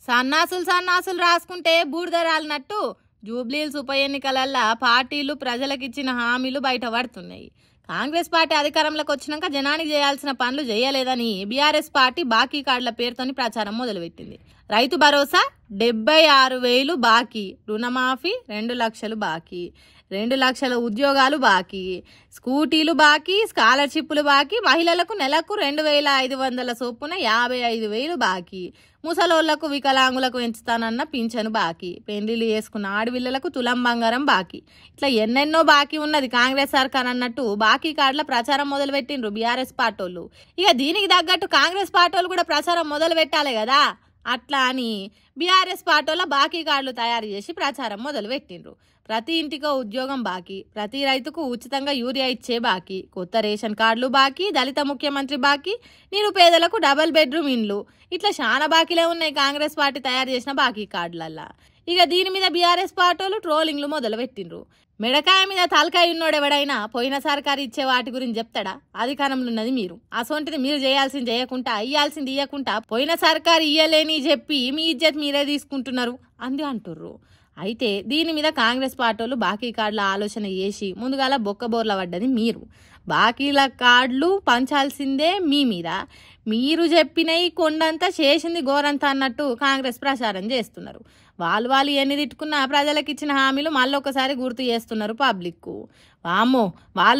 సన్నాసులు రాసుకుంటే బూడిద రాలినట్టు జూబ్లీహిల్స్ ఉప ఎన్నికలల్లా పార్టీలు ప్రజలకిచ్చిన హామీలు బయటపడుతున్నాయి. కాంగ్రెస్ పార్టీ అధికారంలోకి వచ్చినాక జనానికి చేయాల్సిన పనులు చేయలేదని బీఆర్ఎస్ పార్టీ బాకీ కార్డుల పేరుతోని ప్రచారం మొదలుపెట్టింది. రైతు భరోసా 76,000 బాకీ, రుణమాఫీ 2 లక్షలు బాకీ, 2 లక్షల ఉద్యోగాలు బాకీ, స్కూటీలు బాకీ, స్కాలర్షిప్లు బాకీ, మహిళలకు నెలకు 2,500 చొప్పున 55,000 బాకీ, ముసలోళ్లకు వికలాంగులకు పెంచుతానన్న పింఛను బాకీ, పెళ్లిళ్ళు చేసుకున్న ఆడపిల్లలకు తులం బంగారం బాకీ, ఇట్లా ఎన్నెన్నో బాకీ ఉన్నది కాంగ్రెస్ సర్కార్ అన్నట్టు బాకీ కార్డుల ప్రచారం మొదలుపెట్టిండ్రు బీఆర్ఎస్ పార్టీలు. ఇక దీనికి తగ్గట్టు కాంగ్రెస్ పార్టీలు కూడా ప్రచారం మొదలు పెట్టాలి కదా. అట్లా అని బీఆర్ఎస్ పార్టీల బాకీ కార్డులు తయారు చేసి ప్రచారం మొదలు పెట్టిండ్రు. ప్రతి ఇంటికో ఉద్యోగం బాకీ, ప్రతి రైతుకు ఉచితంగా యూరియా ఇచ్చే బాకీ, కొత్త రేషన్ కార్డులు బాకీ, దళిత ముఖ్యమంత్రి బాకీ, నిరుపేదలకు డబుల్ బెడ్రూమ్ ఇండ్లు, ఇట్లా చాలా బాకీలే ఉన్నాయి కాంగ్రెస్ పార్టీ తయారు చేసిన బాకీ కార్డులల్లా. ఇక దీని మీద బీఆర్ఎస్ పార్టీలు ట్రోలింగ్లు మొదలు పెట్టిండ్రు. మెడకాయ మీద తలకాయ ఉన్నోడెవడైనా పోయిన సర్కారు ఇచ్చే వాటి గురించి చెప్తాడా? అధికారంలో ఉన్నది మీరు, అసొంటిది మీరు చేయాల్సింది చేయకుండా ఇయ్యాల్సింది ఇయ్యకుండా పోయిన సర్కారు ఇయ్యలేని చెప్పి మీ ఇజ్జత్ మీరే తీసుకుంటున్నారు అంది అంటుర్రు. అయితే దీని మీద కాంగ్రెస్ పార్టీలు బాకీ కార్డుల ఆలోచన చేసి ముందుగాల బొక్కబోర్ల పడ్డది మీరు. బాకీల కార్డులు పంచాల్సిందే మీ మీద, మీరు చెప్పినవి కొండంతా చేసింది గోరంతా అన్నట్టు కాంగ్రెస్ ప్రచారం చేస్తున్నారు. వాళ్ళు ఎన్ని తిట్టుకున్నా ప్రజలకు ఇచ్చిన హామీలు మళ్ళొకసారి గుర్తు చేస్తున్నారు పబ్లిక్కు. వామ్మో,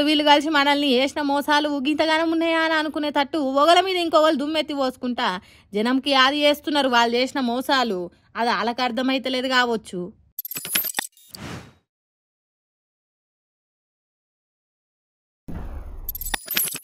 వీళ్ళు కలిసి మనల్ని చేసిన మోసాలు ఊగింతగానే ఉన్నాయా అని అనుకునేటట్టు ఒకళ్ళ మీద ఇంకొకళ్ళు దుమ్మెత్తి పోసుకుంటా జనంకి యాది చేస్తున్నారు వాళ్ళు చేసిన మోసాలు. అది వాళ్ళకి అర్థమైతలేదు కావచ్చు.